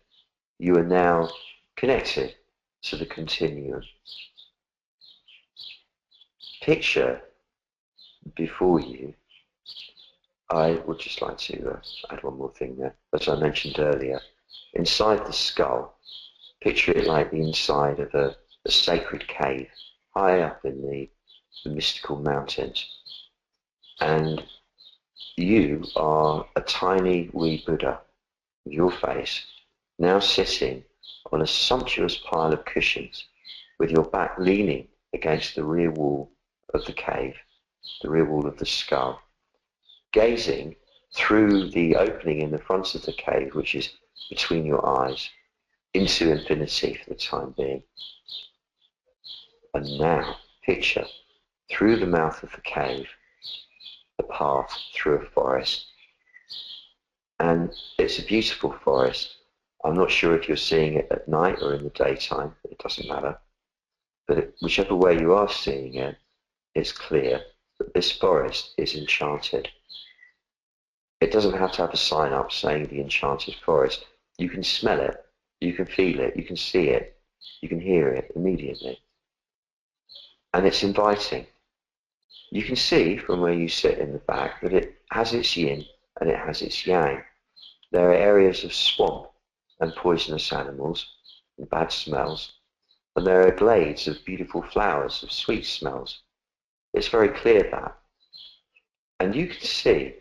Speaker 1: You are now connected to the continuum. Picture before you, I would just like to add one more thing there. As I mentioned earlier, inside the skull, picture it like the inside of a sacred cave high up in the mystical mountains. And you are a tiny wee Buddha with your face now sitting on a sumptuous pile of cushions with your back leaning against the rear wall of the cave, the rear wall of the skull, gazing through the opening in the front of the cave, which is between your eyes, into infinity for the time being. And now picture through the mouth of the cave a path through a forest. And it's a beautiful forest. I'm not sure if you're seeing it at night or in the daytime. It doesn't matter. But whichever way you are seeing it, it's clear that this forest is enchanted. It doesn't have to have a sign up saying the enchanted forest. You can smell it, you can feel it, you can see it, you can hear it immediately. And it's inviting. You can see from where you sit in the back that it has its yin and it has its yang. There are areas of swamp and poisonous animals and bad smells, and there are glades of beautiful flowers of sweet smells. It's very clear that. And you can see,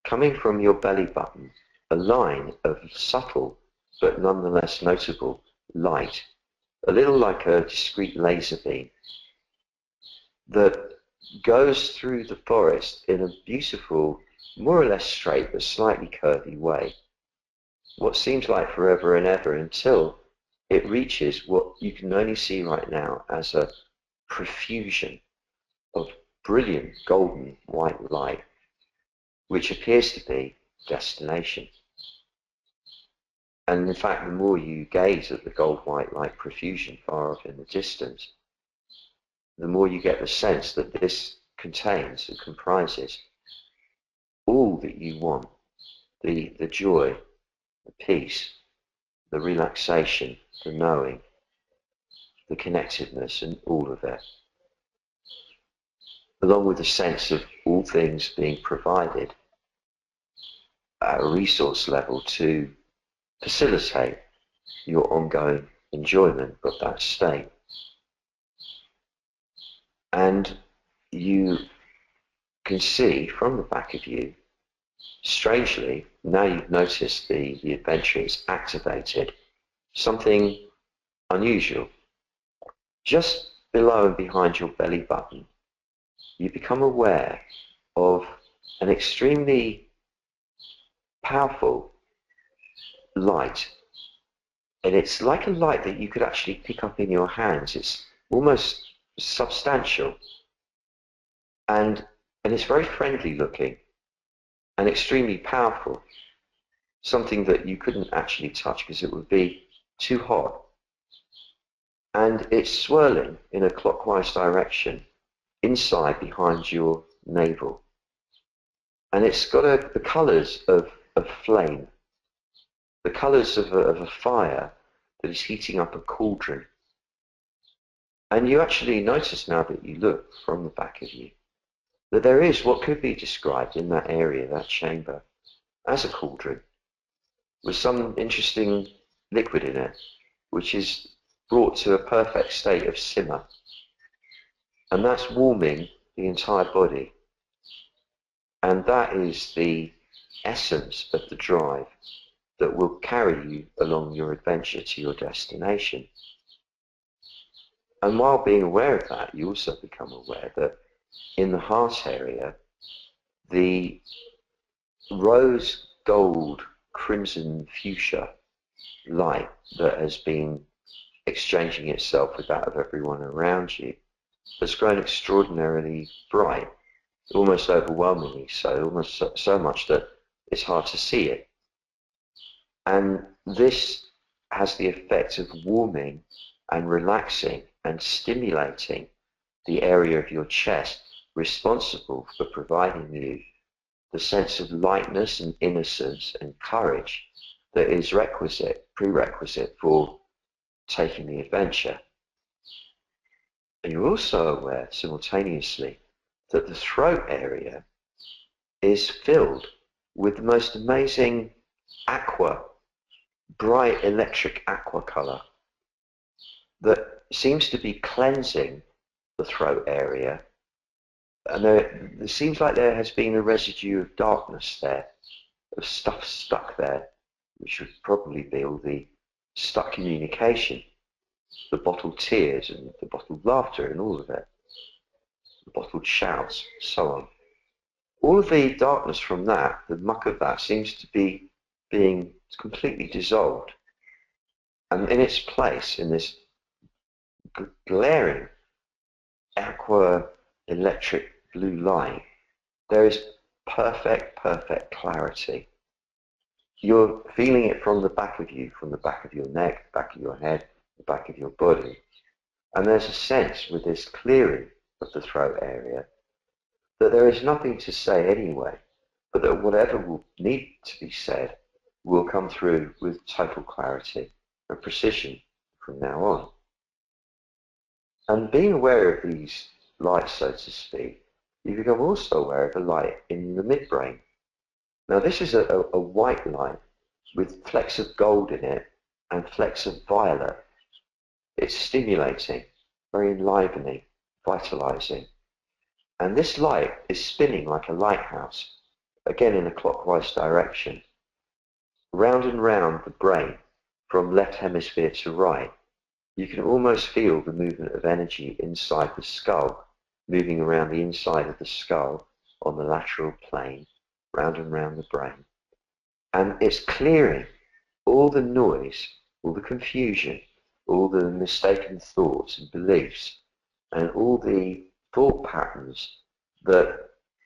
Speaker 1: coming from your belly button, a line of subtle but nonetheless notable light, a little like a discrete laser beam, that goes through the forest in a beautiful, more or less straight but slightly curvy way. What seems like forever and ever until it reaches what you can only see right now as a profusion of brilliant golden white light, which appears to be destination. And in fact, the more you gaze at the gold white light profusion far off in the distance, the more you get the sense that this contains and comprises all that you want, the joy, the peace, the relaxation, the knowing, the connectedness, and all of it, along with the sense of all things being provided at a resource level to facilitate your ongoing enjoyment of that state. And you can see from the back of you, strangely, now you've noticed the adventure is activated, something unusual. Just below and behind your belly button, you become aware of an extremely powerful light. And it's like a light that you could actually pick up in your hands. It's almost substantial. And it's very friendly looking and extremely powerful. Something that you couldn't actually touch because it would be too hot. And it's swirling in a clockwise direction inside behind your navel. And it's got the colours of flame, the colours of a fire that is heating up a cauldron. And you actually notice now that you look from the back of you that there is what could be described in that area, that chamber, as a cauldron with some interesting liquid in it, which is brought to a perfect state of simmer. And that's warming the entire body. And that is the essence of the drive that will carry you along your adventure to your destination. And while being aware of that, you also become aware that in the heart area, the rose gold crimson fuchsia light that has been exchanging itself with that of everyone around you has grown extraordinarily bright, almost overwhelmingly so, almost so much that it's hard to see it. And this has the effect of warming and relaxing and stimulating the area of your chest responsible for providing you the sense of lightness and innocence and courage that is prerequisite for taking the adventure. And you're also aware simultaneously that the throat area is filled with the most amazing bright electric aqua color that seems to be cleansing the throat area. And there seems like there has been a residue of darkness there, of stuff stuck there, which would probably be all the stuck communication, the bottled tears and the bottled laughter and all of it, the bottled shouts, so on. All of the darkness from that, the muck of that, seems to be being completely dissolved. And in its place, in this glaring aqua electric blue light, there is perfect clarity. You're feeling it from the back of you, from the back of your neck, the back of your head, the back of your body. And there's a sense with this clearing of the throat area that there is nothing to say anyway, but that whatever will need to be said will come through with total clarity and precision from now on. And being aware of these lights, so to speak, you become also aware of a light in the midbrain. Now this is a white light with flecks of gold in it and flecks of violet. It's stimulating, very enlivening, vitalizing. And this light is spinning like a lighthouse, again in a clockwise direction, round and round the brain, from left hemisphere to right. You can almost feel the movement of energy inside the skull, moving around the inside of the skull on the lateral plane, round and round the brain. And it's clearing all the noise, all the confusion, all the mistaken thoughts and beliefs, and all the thought patterns that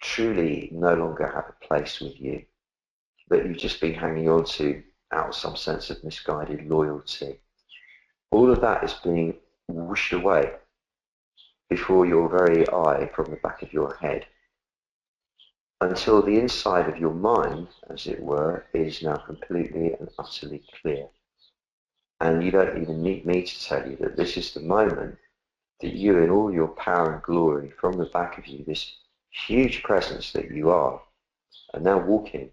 Speaker 1: truly no longer have a place with you, that you've just been hanging on to out of some sense of misguided loyalty. All of that is being whooshed away before your very eye from the back of your head, until the inside of your mind, as it were, is now completely and utterly clear. And you don't even need me to tell you that this is the moment that you, in all your power and glory, from the back of you, this huge presence that you are now walking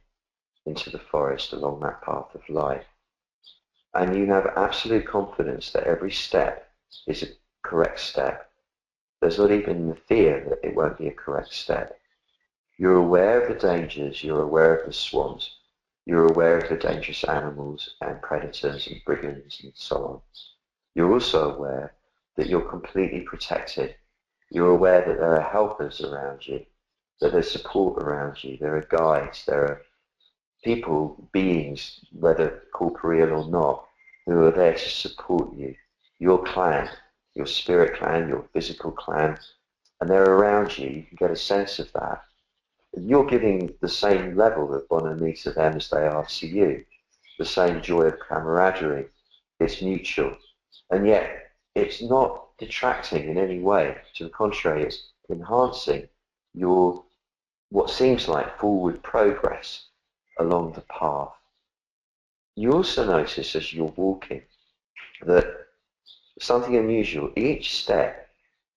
Speaker 1: into the forest along that path of life. And you have absolute confidence that every step is a correct step. There's not even the fear that it won't be a correct step. You're aware of the dangers, you're aware of the swamps, you're aware of the dangerous animals and predators and brigands and so on. You're also aware that you're completely protected. You're aware that there are helpers around you, that there's support around you, there are guides, there are people, beings, whether corporeal or not, who are there to support you, your clan, your spirit clan, your physical clan, and they're around you. You can get a sense of that. You're giving the same level of bonhomie to them as they are to you, the same joy of camaraderie. It's mutual, and yet it's not detracting in any way. To the contrary, it's enhancing your what seems like forward progress along the path. You also notice as you're walking that something unusual, each step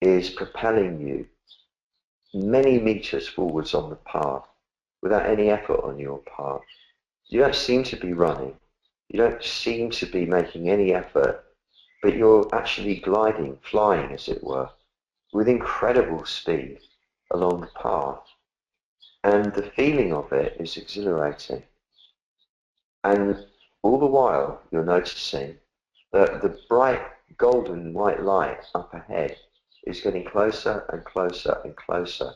Speaker 1: is propelling you many meters forwards on the path without any effort on your part. You don't seem to be running, you don't seem to be making any effort, but you're actually gliding, flying as it were, with incredible speed along the path. And the feeling of it is exhilarating. And all the while you're noticing that the bright golden white light up ahead is getting closer and closer and closer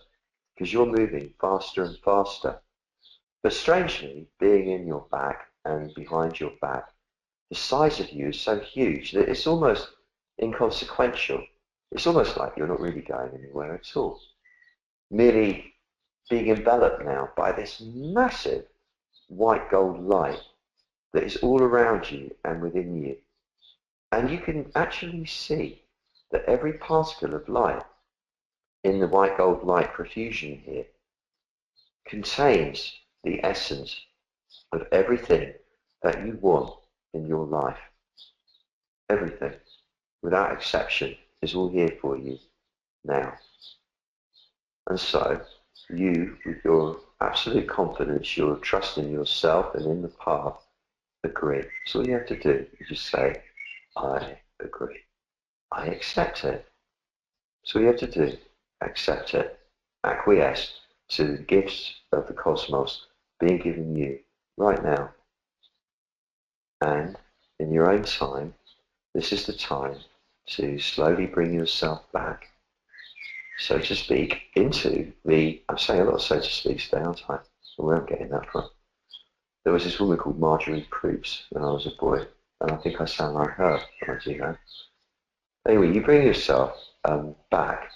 Speaker 1: because you're moving faster and faster. But strangely, being in your back and behind your back, the size of you is so huge that it's almost inconsequential. It's almost like you're not really going anywhere at all. Merely being enveloped now by this massive white gold light that is all around you and within you. And you can actually see that every particle of light in the white gold light profusion here contains the essence of everything that you want in your life. Everything, without exception, is all here for you now. And so, you, with your absolute confidence, your trust in yourself and in the path, agree. So all you have to do is just say, I agree. I accept it. So all you have to do, accept it. Acquiesce to the gifts of the cosmos being given you right now. And in your own time, this is the time to slowly bring yourself back, so to speak, into the, I'm saying a lot of so to speak today, aren't I? Where I'm getting that from. There was this woman called Marjorie Proops when I was a boy, and I think I sound like her when I do that. Anyway, you bring yourself back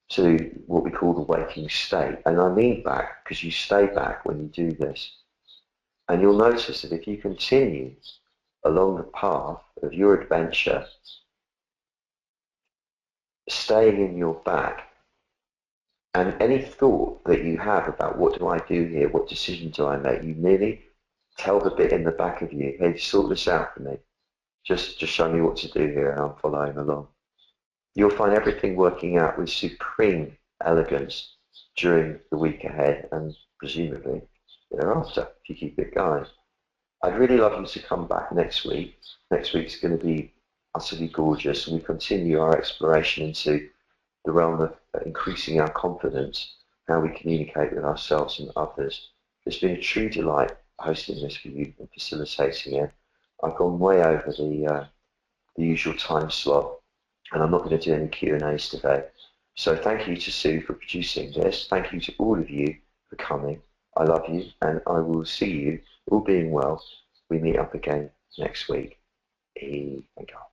Speaker 1: to what we call the waking state, and I mean back because you stay back when you do this. And you'll notice that if you continue along the path of your adventure, staying in your back, and any thought that you have about what do I do here, what decision do I make, you merely tell the bit in the back of you, hey, sort this out for me. Just show me what to do here and I'm following along. You'll find everything working out with supreme elegance during the week ahead and presumably thereafter, if you keep it going. I'd really love you to come back next week. Next week's going to be utterly gorgeous, and we continue our exploration into the realm of increasing our confidence, how we communicate with ourselves and others. It's been a true delight hosting this for you and facilitating it. I've gone way over the usual time slot, and I'm not going to do any Q&As today. So thank you to Sue for producing this. Thank you to all of you for coming. I love you, and I will see you, all being well. We meet up again next week. E and go.